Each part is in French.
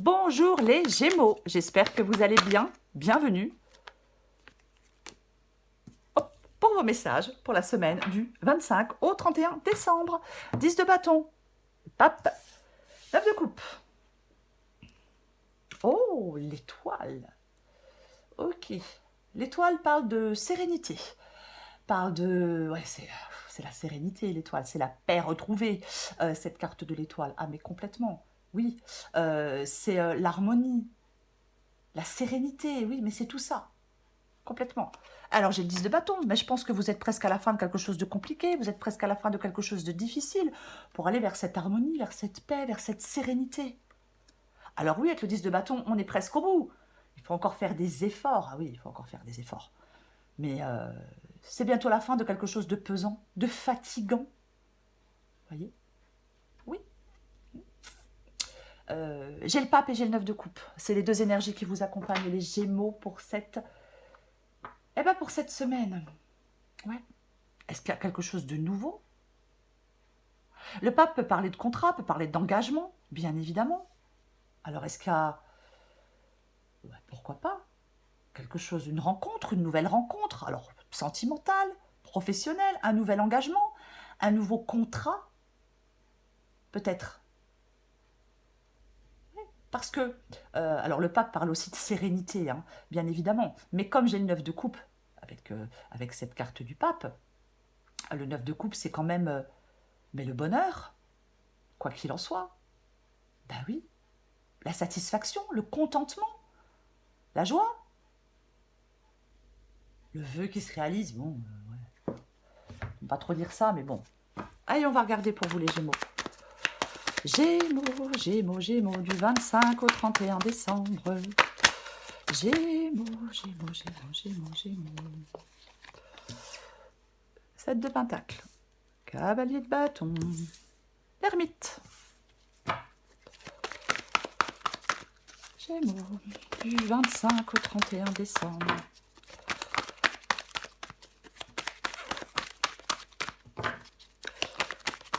Bonjour les Gémeaux, j'espère que vous allez bien. Bienvenue pour vos messages pour la semaine du 25 au 31 décembre. 10 de bâton, pape, 9 de coupe. Oh, l'étoile. Ok, l'étoile parle de sérénité. Parle de... Ouais, c'est la sérénité, l'étoile. C'est la paix retrouvée, cette carte de l'étoile. Ah, mais complètement. Oui, c'est l'harmonie, la sérénité. Oui, mais c'est tout ça. Complètement. Alors j'ai le 10 de bâton, mais je pense que vous êtes presque à la fin de quelque chose de compliqué, vous êtes presque à la fin de quelque chose de difficile, pour aller vers cette harmonie, vers cette paix, vers cette sérénité. Alors oui, avec le 10 de bâton, on est presque au bout. Il faut encore faire des efforts. Ah oui, il faut encore faire des efforts. Mais c'est bientôt la fin de quelque chose de pesant, de fatigant. Voyez? Oui. J'ai le pape et j'ai le 9 de coupe. C'est les deux énergies qui vous accompagnent, les Gémeaux, pour cette... Eh ben pour cette semaine. Ouais. Est-ce qu'il y a quelque chose de nouveau? Le pape peut parler de contrat, peut parler d'engagement, bien évidemment. Alors est-ce qu'il y a, ouais, pourquoi pas, quelque chose, une rencontre, une nouvelle rencontre, alors sentimentale, professionnelle, un nouvel engagement, un nouveau contrat, peut-être. Parce que, alors le pape parle aussi de sérénité, hein, bien évidemment, mais comme j'ai le 9 de coupe, avec cette carte du pape, le 9 de coupe c'est quand même mais le bonheur, quoi qu'il en soit. Ben oui, la satisfaction, le contentement, la joie, le vœu qui se réalise. Bon, ouais. On va pas trop dire ça, mais bon. Allez, on va regarder pour vous les Gémeaux. Gémeaux, Gémeaux, Gémeaux, du 25 au 31 décembre. Gémeaux, Gémeaux, Gémeaux, Gémeaux, Gémeaux. 7 de pentacle. Cavalier de bâton. L'ermite. Gémeaux, du 25 au 31 décembre.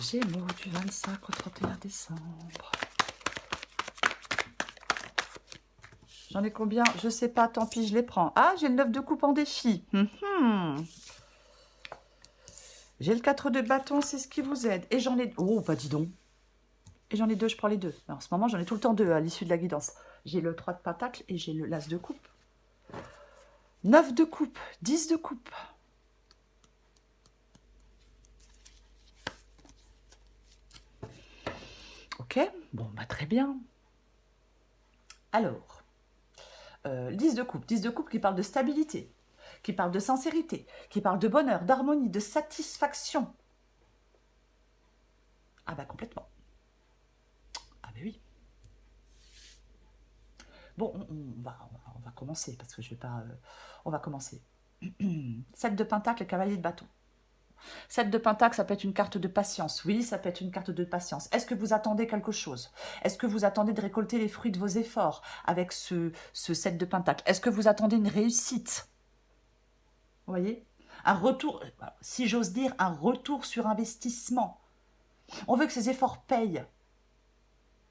Gémeaux, du 25 au 31 décembre. J'en ai combien? Je sais pas, tant pis, je les prends. Ah, j'ai le 9 de coupe en défi. J'ai le 4 de bâton, c'est ce qui vous aide. Et j'en ai... Oh, bah dis donc. Et j'en ai deux, je prends les deux. Alors, en ce moment, j'en ai tout le temps deux à l'issue de la guidance. J'ai le 3 de pentacle et j'ai le l'as de coupe. 9 de coupe, 10 de coupe. Ok, bon, bah très bien. Alors, 10 de coupe qui parle de stabilité, qui parle de sincérité, qui parle de bonheur, d'harmonie, de satisfaction. Ah bah complètement. Ah bah oui. Bon, on va commencer, parce que je vais pas... on va commencer. 7 de pentacle et cavalier de bâton. 7 de pentacle, ça peut être une carte de patience. Oui, ça peut être une carte de patience. Est-ce que vous attendez quelque chose? Est-ce que vous attendez de récolter les fruits de vos efforts avec ce 7 de pentacle? Est-ce que vous attendez une réussite? Vous voyez? Un retour, si j'ose dire, un retour sur investissement. On veut que ces efforts payent.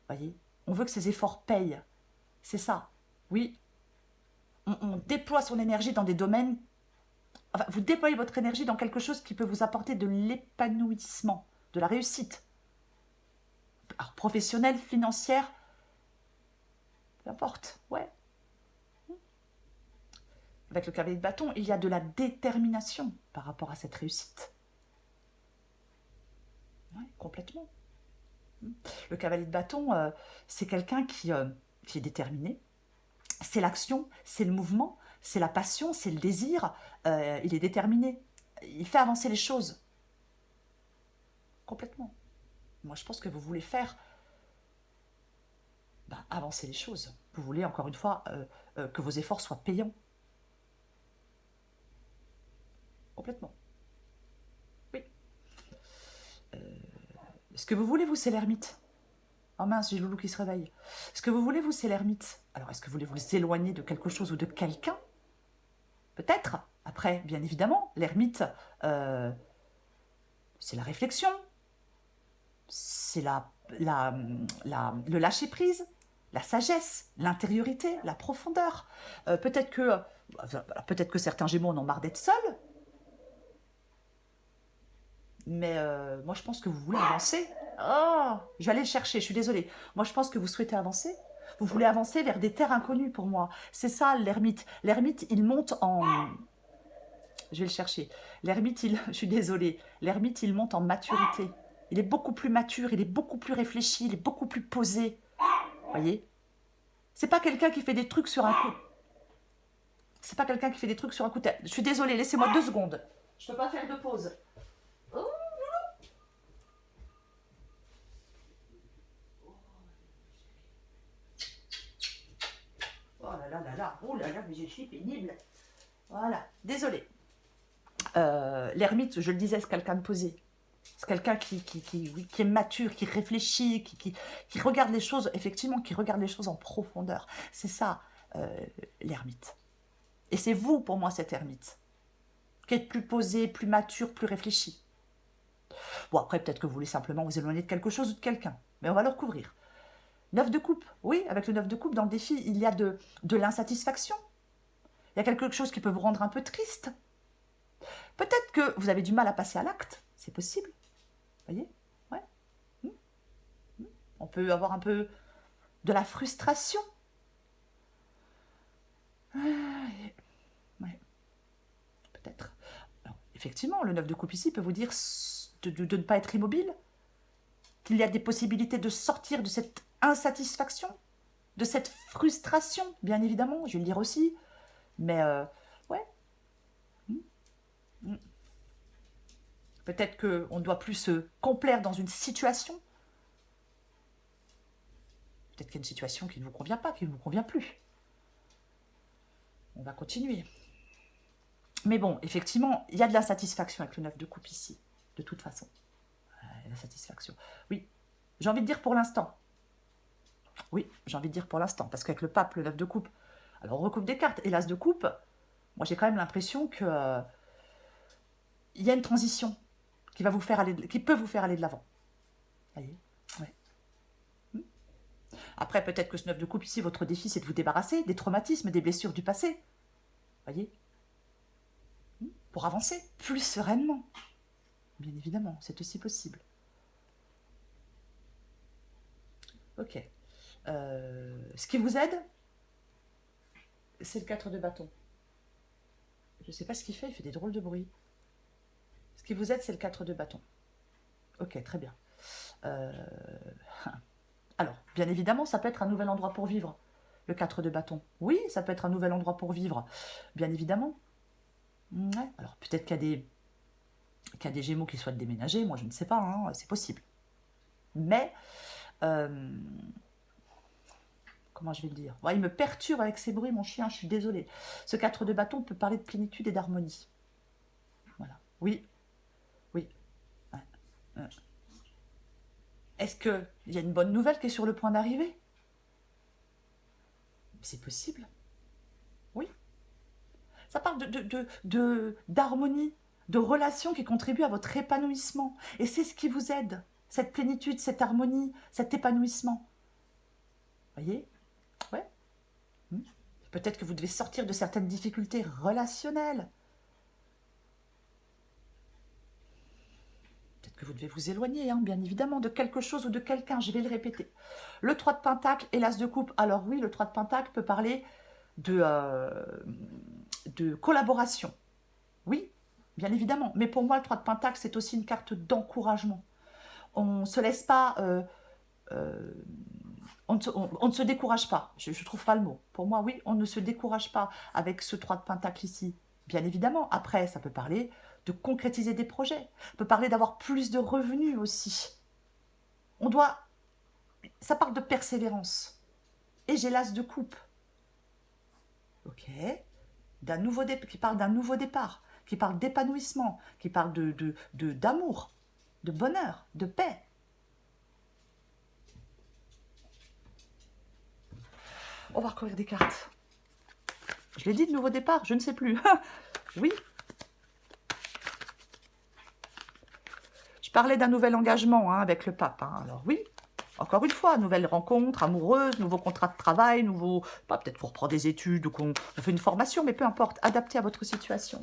Vous voyez? On veut que ces efforts payent. C'est ça. Oui. On déploie son énergie dans des domaines... Enfin, vous déployez votre énergie dans quelque chose qui peut vous apporter de l'épanouissement, de la réussite. Alors, professionnelle, financière, peu importe, ouais. Avec le cavalier de bâton, il y a de la détermination par rapport à cette réussite. Ouais, complètement. Le cavalier de bâton, c'est quelqu'un qui est déterminé. C'est l'action, c'est le mouvement, c'est la passion, c'est le désir. Il est déterminé. Il fait avancer les choses. Complètement. Moi, je pense que vous voulez faire avancer les choses. Vous voulez, encore une fois, que vos efforts soient payants. Complètement. Oui. Ce que vous voulez, vous, c'est l'ermite. Oh mince, j'ai Loulou qui se réveille. Ce que vous voulez, vous, c'est l'ermite. Alors, est-ce que vous voulez vous éloigner de quelque chose ou de quelqu'un? Peut-être. Après, bien évidemment, l'ermite, c'est la réflexion. C'est le lâcher-prise. la sagesse, l'intériorité, la profondeur. Peut-être que certains Gémeaux en ont marre d'être seuls, mais moi je pense que vous voulez avancer. Oh, je vais aller le chercher, je suis désolée. Moi je pense que vous souhaitez avancer. Vous voulez avancer vers des terres inconnues pour moi. C'est ça l'ermite. L'ermite, il monte en... Je vais le chercher. L'ermite, je suis désolée. L'ermite, il monte en maturité. Il est beaucoup plus mature, il est beaucoup plus réfléchi, il est beaucoup plus posé. Vous voyez? C'est pas quelqu'un qui fait des trucs sur un coup. C'est pas quelqu'un qui fait des trucs sur un coup de tête. Je suis désolée, laissez-moi 2 secondes. Je peux pas faire de pause. Oh, oh là là là là. Oh là là, mais je suis pénible. Voilà, désolée. L'ermite, je le disais, c'est quelqu'un de posé. C'est quelqu'un qui est mature, qui réfléchit, qui regarde les choses, effectivement, qui regarde les choses en profondeur. C'est ça, l'ermite. Et c'est vous, pour moi, cet ermite, qui êtes plus posé, plus mature, plus réfléchi. Bon, après, peut-être que vous voulez simplement vous éloigner de quelque chose ou de quelqu'un, mais on va le recouvrir. 9 de coupe, oui, avec le 9 de coupe, dans le défi, il y a de l'insatisfaction. Il y a quelque chose qui peut vous rendre un peu triste. Peut-être que vous avez du mal à passer à l'acte, c'est possible. Vous voyez? Ouais. On peut avoir un peu de la frustration. Ouais, peut-être. Alors, effectivement, le 9 de coupe ici peut vous dire de ne pas être immobile, qu'il y a des possibilités de sortir de cette insatisfaction, de cette frustration, bien évidemment, je vais le dire aussi. Mais, ouais. Peut-être qu'on ne doit plus se complaire dans une situation. Peut-être qu'il y a une situation qui ne vous convient pas, qui ne vous convient plus. On va continuer. Mais bon, effectivement, il y a de l'insatisfaction avec le 9 de coupe ici, de toute façon. La satisfaction. Oui, j'ai envie de dire pour l'instant. Oui, j'ai envie de dire pour l'instant, parce qu'avec le pape, le 9 de coupe, alors on recoupe des cartes, et l'as de coupe, moi j'ai quand même l'impression que il y a une transition qui va vous faire aller, qui peut vous faire aller de l'avant. Voyez, ouais. Après, peut-être que ce 9 de coupe ici, votre défi, c'est de vous débarrasser des traumatismes, des blessures du passé. Voyez, pour avancer plus sereinement. Bien évidemment, c'est aussi possible. Ok. Ce qui vous aide, c'est le 4 de bâton. Je ne sais pas ce qu'il fait des drôles de bruit. Ce qui vous aide, c'est le 4 de bâton. Ok, très bien. Alors, bien évidemment, ça peut être un nouvel endroit pour vivre, le 4 de bâton. Oui, ça peut être un nouvel endroit pour vivre, bien évidemment. Ouais. Alors, peut-être qu'il y a des Gémeaux qui souhaitent déménager, moi je ne sais pas, hein, c'est possible. Mais, comment je vais le dire? Ouais, il me perturbe avec ces bruits, mon chien, je suis désolée. Ce 4 de bâton peut parler de plénitude et d'harmonie. Voilà. Oui. Oui. Ouais. Est-ce qu'il y a une bonne nouvelle qui est sur le point d'arriver? C'est possible. Oui. Ça parle d'harmonie, de relations qui contribuent à votre épanouissement. Et c'est ce qui vous aide, cette plénitude, cette harmonie, cet épanouissement. Voyez? Ouais. Peut-être que vous devez sortir de certaines difficultés relationnelles. Peut-être que vous devez vous éloigner, hein, bien évidemment, de quelque chose ou de quelqu'un. Je vais le répéter. Le 3 de Pentacle et l'As de Coupe. Alors oui, le 3 de Pentacle peut parler de collaboration. Oui, bien évidemment. Mais pour moi, le 3 de Pentacle, c'est aussi une carte d'encouragement. On ne se laisse pas... on ne se décourage pas. Je ne trouve pas le mot. Pour moi, oui, on ne se décourage pas avec ce 3 de Pentacle ici. Bien évidemment. Après, ça peut parler de concrétiser des projets. Ça peut parler d'avoir plus de revenus aussi. On doit... Ça parle de persévérance. Et j'ai l'As de coupe. Ok. Qui parle d'un nouveau départ, qui parle d'épanouissement, qui parle d'amour, de bonheur, de paix. On va recouvrir des cartes. Je l'ai dit, de nouveau départ, je ne sais plus. Oui. Je parlais d'un nouvel engagement, hein, avec le pape. Hein. Alors oui, Encore une fois, nouvelle rencontre amoureuse, nouveau contrat de travail, nouveau... Pas peut-être pour reprendre des études ou qu'on fait une formation, mais peu importe, adapté à votre situation.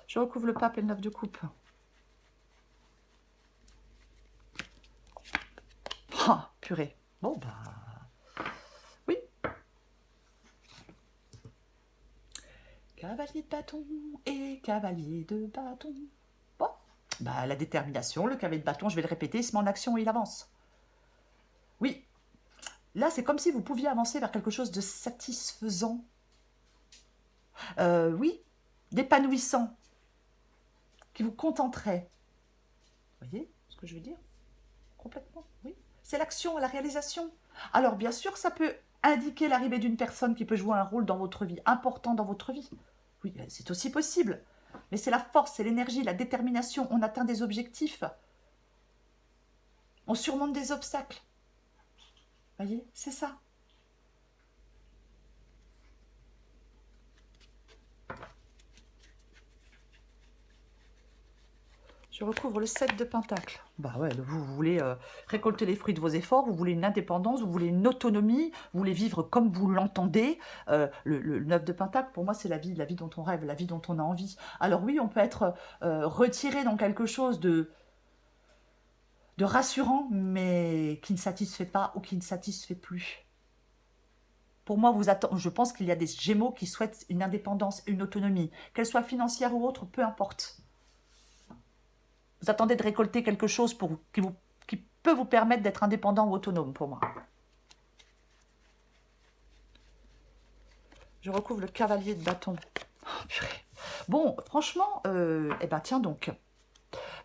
Je recouvre le pape et le 9 de coupe. Ah, purée. Bon, bah... Oui. Cavalier de bâton et cavalier de bâton. Bon. Bah, la détermination, le cavalier de bâton, je vais le répéter, il se met en action et il avance. Oui. Là, c'est comme si vous pouviez avancer vers quelque chose de satisfaisant. Oui. D'épanouissant. Qui vous contenterait. Vous voyez ce que je veux dire? Complètement, oui. C'est l'action, la réalisation. Alors, bien sûr, ça peut indiquer l'arrivée d'une personne qui peut jouer un rôle dans votre vie, important dans votre vie. Oui, c'est aussi possible. Mais c'est la force, c'est l'énergie, la détermination. On atteint des objectifs. On surmonte des obstacles. Vous voyez, c'est ça. Je recouvre le 7 de Pentacle. Bah ouais, vous voulez récolter les fruits de vos efforts, vous voulez une indépendance, vous voulez une autonomie, vous voulez vivre comme vous l'entendez. Le 9 de Pentacle, pour moi, c'est la vie dont on rêve, la vie dont on a envie. Alors oui, on peut être retiré dans quelque chose de rassurant, mais qui ne satisfait pas ou qui ne satisfait plus. Pour moi, je pense qu'il y a des Gémeaux qui souhaitent une indépendance, une autonomie, qu'elle soit financière ou autre, peu importe. Vous attendez de récolter quelque chose qui peut vous permettre d'être indépendant ou autonome, pour moi. Je recouvre le cavalier de bâton. Oh, purée. Bon, franchement, eh ben tiens donc.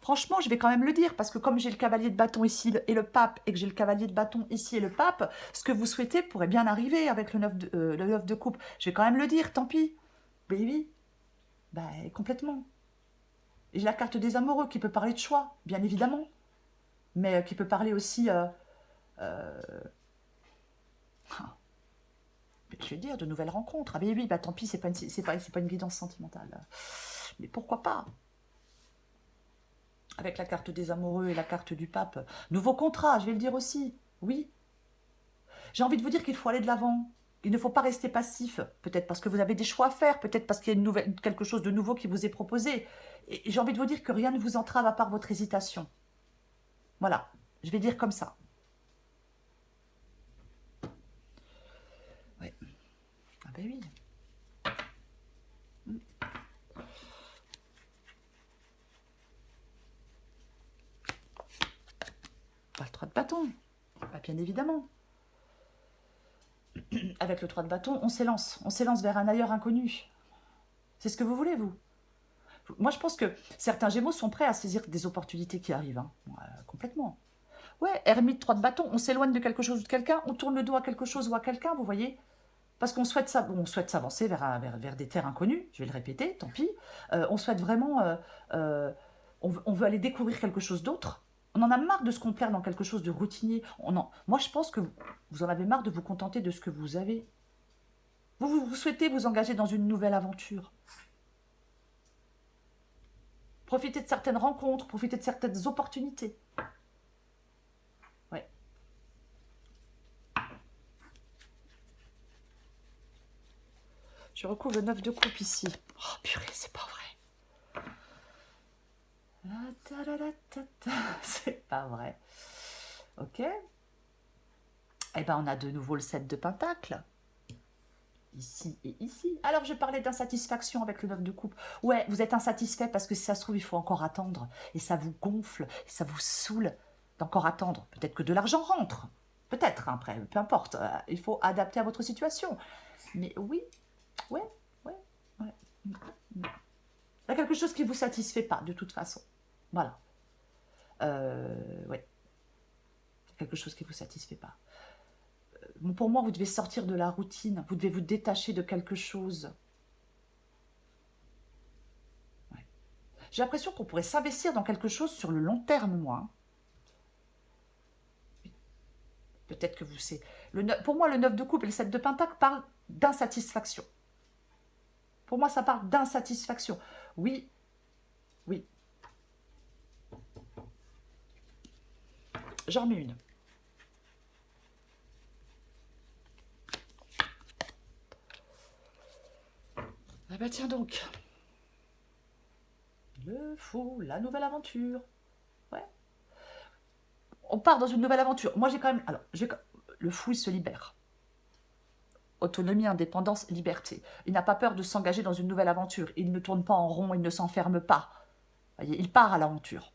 Franchement, je vais quand même le dire, parce que comme j'ai le cavalier de bâton ici et le pape, et que j'ai le cavalier de bâton ici et le pape, ce que vous souhaitez pourrait bien arriver avec le 9 de coupe. Je vais quand même le dire, tant pis. Mais oui, bah, complètement. Et j'ai la carte des amoureux qui peut parler de choix, bien évidemment, mais qui peut parler aussi, je vais dire, de nouvelles rencontres. Ah mais oui, bah tant pis, c'est pas une guidance sentimentale. Mais pourquoi pas? Avec la carte des amoureux et la carte du pape. Nouveau contrat, je vais le dire aussi. Oui. J'ai envie de vous dire qu'il faut aller de l'avant. Il ne faut pas rester passif. Peut-être parce que vous avez des choix à faire. Peut-être parce qu'il y a quelque chose de nouveau qui vous est proposé. Et j'ai envie de vous dire que rien ne vous entrave à part votre hésitation. Voilà. Je vais dire comme ça. Ouais. Ah ben oui. Pas le 3 de bâton. Bah, bien évidemment. Avec le 3 de bâton, on s'élance. On s'élance vers un ailleurs inconnu. C'est ce que vous voulez, vous. Moi, je pense que certains Gémeaux sont prêts à saisir des opportunités qui arrivent. Hein. Complètement. Ouais, ermite 3 de bâton, on s'éloigne de quelque chose ou de quelqu'un, on tourne le dos à quelque chose ou à quelqu'un, vous voyez. Parce qu'on souhaite s'avancer vers des terres inconnues, je vais le répéter, tant pis. On souhaite vraiment... on veut aller découvrir quelque chose d'autre. On en a marre de se complaire dans quelque chose de routinier. Moi, je pense que vous en avez marre de vous contenter de ce que vous avez. Vous souhaitez vous engager dans une nouvelle aventure. Profitez de certaines rencontres, profitez de certaines opportunités. Ouais. Je recouvre le 9 de coupe ici. Oh purée, c'est pas vrai. C'est pas vrai. Ok. Eh ben, on a de nouveau le 7 de pentacle. Ici et ici. Alors, je parlais d'insatisfaction avec le 9 de coupe. Ouais, vous êtes insatisfait parce que si ça se trouve, il faut encore attendre. Et ça vous gonfle, et ça vous saoule d'encore attendre. Peut-être que de l'argent rentre. Peut-être, hein, après, peu importe. Il faut adapter à votre situation. Mais oui, ouais. Il y a quelque chose qui ne vous satisfait pas, de toute façon. Voilà. Ouais. Quelque chose qui ne vous satisfait pas. Pour moi, vous devez sortir de la routine. Vous devez vous détacher de quelque chose. Ouais. J'ai l'impression qu'on pourrait s'investir dans quelque chose sur le long terme, moi. Peut-être que vous savez. Pour moi, le 9 de coupe et le 7 de pentacle parlent d'insatisfaction. Pour moi, ça parle d'insatisfaction. Oui, oui. J'en remets une. Ah bah tiens donc. Le fou, la nouvelle aventure. Ouais. On part dans une nouvelle aventure. Moi j'ai quand même... Alors, le fou, il se libère. Autonomie, indépendance, liberté. Il n'a pas peur de s'engager dans une nouvelle aventure. Il ne tourne pas en rond, il ne s'enferme pas. Voyez, il part à l'aventure.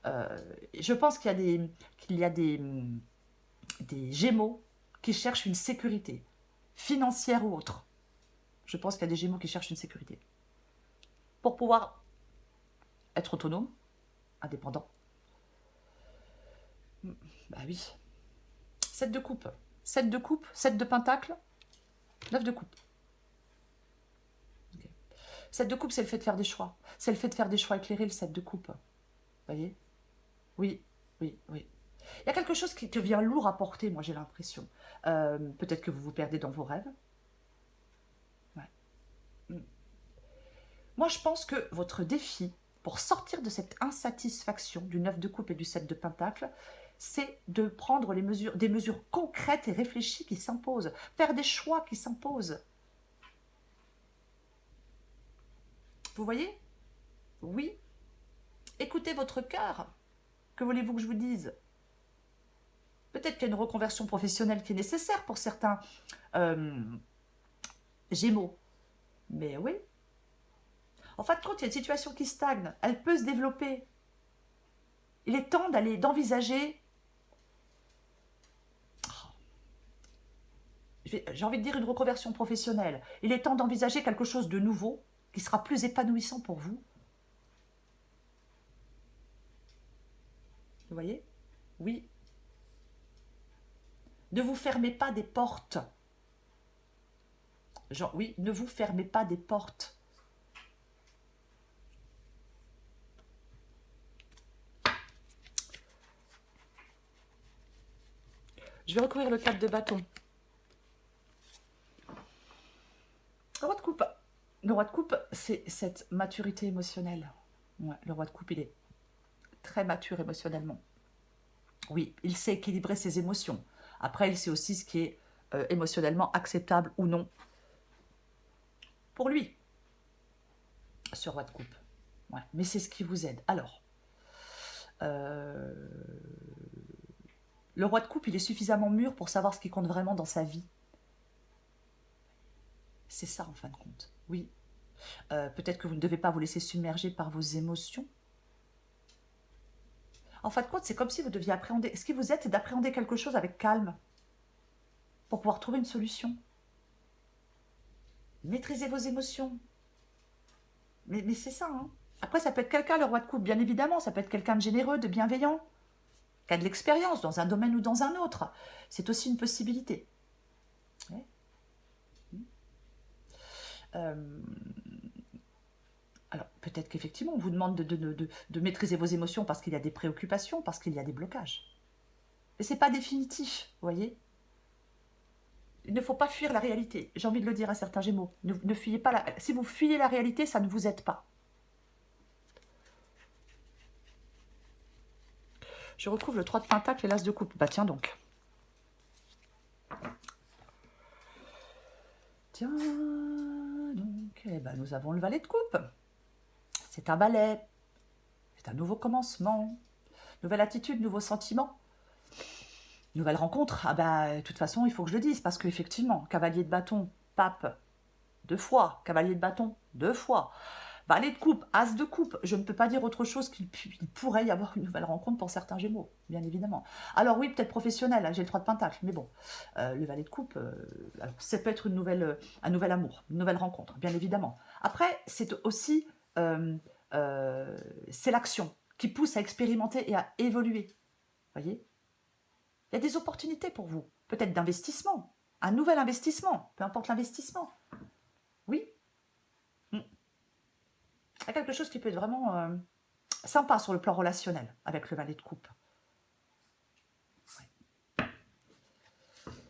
Je pense qu'il y a des Gémeaux qui cherchent une sécurité, financière ou autre. Je pense qu'il y a des Gémeaux qui cherchent une sécurité. Pour pouvoir être autonome, indépendant. Bah oui. 7 de coupe. 7 de coupe, 7 de pentacle, 9 de coupe. Okay. 7 de coupe, c'est le fait de faire des choix. C'est le fait de faire des choix éclairés, le 7 de coupe. Vous voyez? Oui, oui, oui. Il y a quelque chose qui devient lourd à porter, moi j'ai l'impression. Peut-être que vous vous perdez dans vos rêves. Ouais. Moi je pense que votre défi, pour sortir de cette insatisfaction du 9 de coupe et du 7 de pentacle, c'est de prendre des mesures concrètes et réfléchies qui s'imposent. Faire des choix qui s'imposent. Vous voyez? Oui. Écoutez votre cœur. Que voulez-vous que je vous dise? Peut-être qu'il y a une reconversion professionnelle qui est nécessaire pour certains Gémeaux. Mais oui. En fin de compte, il y a une situation qui stagne. Elle peut se développer. Il est temps d'envisager... J'ai envie de dire une reconversion professionnelle. Il est temps d'envisager quelque chose de nouveau qui sera plus épanouissant pour vous. Vous voyez? Oui. Ne vous fermez pas des portes. Genre, oui, ne vous fermez pas des portes. Je vais recouvrir le 4 de bâton. Le roi de coupe. Le roi de coupe, c'est cette maturité émotionnelle. Ouais, le roi de coupe, il est très mature émotionnellement. Oui, il sait équilibrer ses émotions. Après, il sait aussi ce qui est émotionnellement acceptable ou non pour lui, ce roi de coupe. Ouais, mais c'est ce qui vous aide. Alors, le roi de coupe, il est suffisamment mûr pour savoir ce qui compte vraiment dans sa vie. C'est ça, en fin de compte. Oui. Peut-être que vous ne devez pas vous laisser submerger par vos émotions. En fin de compte, c'est comme si vous deviez appréhender... Ce qui vous aide, c'est d'appréhender quelque chose avec calme pour pouvoir trouver une solution. Maîtrisez vos émotions. Mais c'est ça, hein. Après, ça peut être quelqu'un, le roi de coupe, bien évidemment. Ça peut être quelqu'un de généreux, de bienveillant, qui a de l'expérience dans un domaine ou dans un autre. C'est aussi une possibilité. Ouais. Alors, peut-être qu'effectivement, on vous demande de maîtriser vos émotions parce qu'il y a des préoccupations, parce qu'il y a des blocages. Mais ce n'est pas définitif, vous voyez. Il ne faut pas fuir la réalité. J'ai envie de le dire à certains Gémeaux. Ne fuyez pas si vous fuyez la réalité, ça ne vous aide pas. Je recouvre le 3 de pentacle et l'as de coupe. Bah tiens donc. Tiens donc. Eh ben, nous avons le valet de coupe. C'est un balai. C'est un nouveau commencement. Nouvelle attitude, nouveaux sentiments. Nouvelle rencontre. Ah ben, de toute façon, il faut que je le dise. Parce qu'effectivement, cavalier de bâton, pape, 2 fois. Cavalier de bâton, 2 fois. Valet de coupe, as de coupe, je ne peux pas dire autre chose qu'il pourrait y avoir une nouvelle rencontre pour certains Gémeaux, bien évidemment. Alors oui, peut-être professionnel, hein, j'ai le 3 de pentacle, mais bon, le valet de coupe, alors, ça peut être un nouvel amour, une nouvelle rencontre, bien évidemment. Après, c'est aussi, c'est l'action qui pousse à expérimenter et à évoluer, voyez. Il y a des opportunités pour vous, peut-être d'investissement, un nouvel investissement, peu importe l'investissement, oui. Il y a quelque chose qui peut être vraiment sympa sur le plan relationnel avec le valet de coupe. Ouais.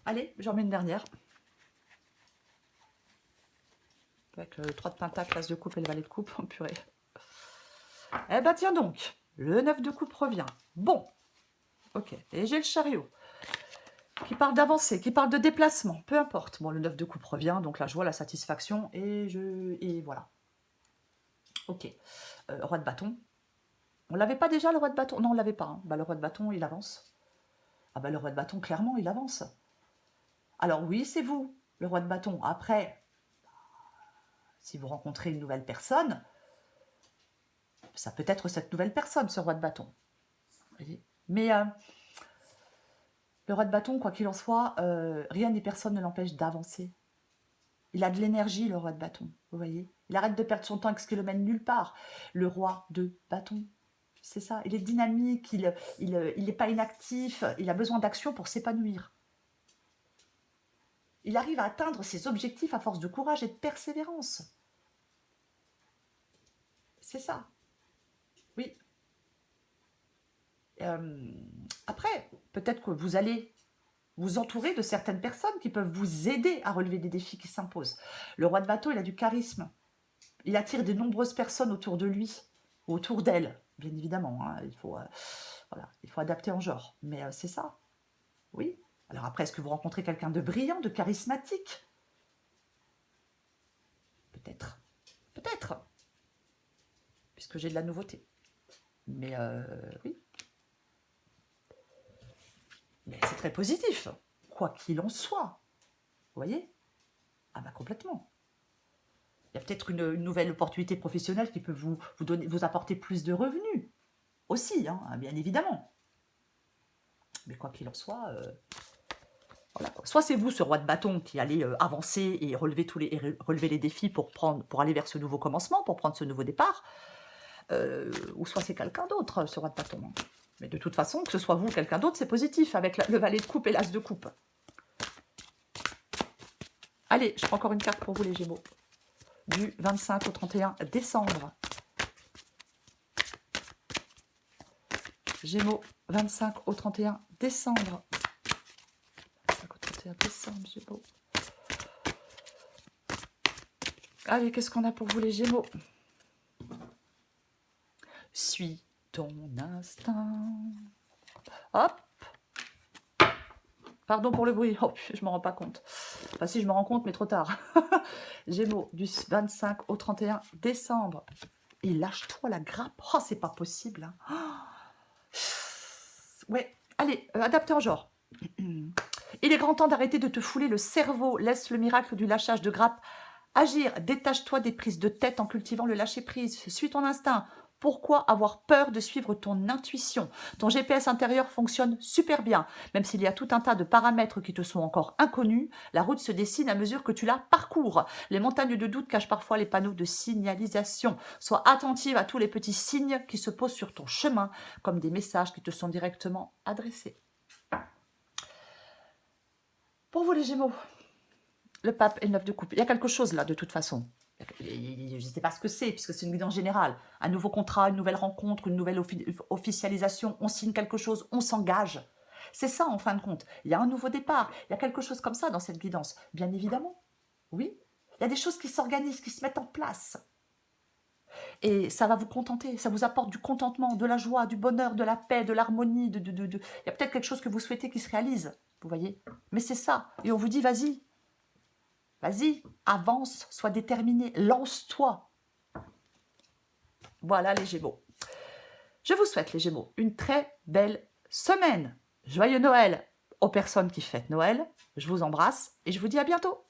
Allez, j'en mets une dernière. Avec le 3 de pentacle, l'as de coupe et le valet de coupe, oh purée. Eh ben tiens donc, le 9 de coupe revient. Bon, Ok. Et j'ai le chariot qui parle d'avancer, qui parle de déplacement, peu importe. Bon, le 9 de coupe revient, donc là, je vois la satisfaction et voilà. Ok. Roi de bâton. On l'avait pas déjà, le roi de bâton? Non, on l'avait pas. Hein. Bah, le roi de bâton, il avance. Ah bah, le roi de bâton, clairement, il avance. Alors oui, c'est vous, le roi de bâton. Après, si vous rencontrez une nouvelle personne, ça peut être cette nouvelle personne, ce roi de bâton. Mais le roi de bâton, quoi qu'il en soit, rien ni personne ne l'empêche d'avancer. Il a de l'énergie, le roi de bâton, vous voyez. Il arrête de perdre son temps avec ce qui le mène nulle part. Le roi de bâton, c'est ça. Il est dynamique, il n'est pas inactif, il a besoin d'action pour s'épanouir. Il arrive à atteindre ses objectifs à force de courage et de persévérance. C'est ça. Oui. Après, peut-être que vous allez vous entourer de certaines personnes qui peuvent vous aider à relever des défis qui s'imposent. Le roi de bateau, il a du charisme. Il attire de nombreuses personnes autour de lui, autour d'elle, bien évidemment. Hein, voilà, il faut adapter en genre. Mais c'est ça, oui. Alors après, est-ce que vous rencontrez quelqu'un de brillant, de charismatique? Peut-être. Peut-être. Puisque j'ai de la nouveauté. Mais oui. Mais c'est très positif, quoi qu'il en soit. Vous voyez? Ah bah complètement. Il y a peut-être une nouvelle opportunité professionnelle qui peut vous apporter plus de revenus. Aussi, hein, bien évidemment. Mais quoi qu'il en soit, voilà. Soit c'est vous, ce roi de bâton, qui allez avancer et relever les défis pour aller vers ce nouveau commencement, pour prendre ce nouveau départ. Ou soit c'est quelqu'un d'autre, ce roi de bâton. Mais de toute façon, que ce soit vous ou quelqu'un d'autre, c'est positif, avec le valet de coupe et l'as de coupe. Allez, je prends encore une carte pour vous, les Gémeaux. Du 25 au 31 décembre. Gémeaux, 25 au 31 décembre. 25 au 31 décembre, Gémeaux. Allez, qu'est-ce qu'on a pour vous, les Gémeaux? Suis ton instinct. Hop. Pardon pour le bruit. Oh, je ne m'en rends pas compte. Enfin, si, je me rends compte, mais trop tard. Gémeaux, du 25 au 31 décembre. Et lâche-toi la grappe. Oh, c'est pas possible. Hein. Ouais, allez, adapté en genre. Il est grand temps d'arrêter de te fouler le cerveau. Laisse le miracle du lâchage de grappe agir. Détache-toi des prises de tête en cultivant le lâcher-prise. Suis ton instinct. Pourquoi avoir peur de suivre ton intuition? Ton GPS intérieur fonctionne super bien. Même s'il y a tout un tas de paramètres qui te sont encore inconnus, la route se dessine à mesure que tu la parcours. Les montagnes de doute cachent parfois les panneaux de signalisation. Sois attentive à tous les petits signes qui se posent sur ton chemin, comme des messages qui te sont directement adressés. Pour vous, les Gémeaux, le pape et le 9 de coupe. Il y a quelque chose là, de toute façon. Je ne sais pas ce que c'est, puisque c'est une guidance générale. Un nouveau contrat, une nouvelle rencontre, une nouvelle officialisation. On signe quelque chose, on s'engage. C'est ça, en fin de compte. Il y a un nouveau départ. Il y a quelque chose comme ça dans cette guidance. Bien évidemment. Oui. Il y a des choses qui s'organisent, qui se mettent en place. Et ça va vous contenter. Ça vous apporte du contentement, de la joie, du bonheur, de la paix, de l'harmonie. Il y a peut-être quelque chose que vous souhaitez qui se réalise. Vous voyez? Mais c'est ça. Et on vous dit, vas-y. Vas-y, avance, sois déterminé, lance-toi. Voilà les Gémeaux. Je vous souhaite, les Gémeaux, une très belle semaine. Joyeux Noël aux personnes qui fêtent Noël. Je vous embrasse et je vous dis à bientôt.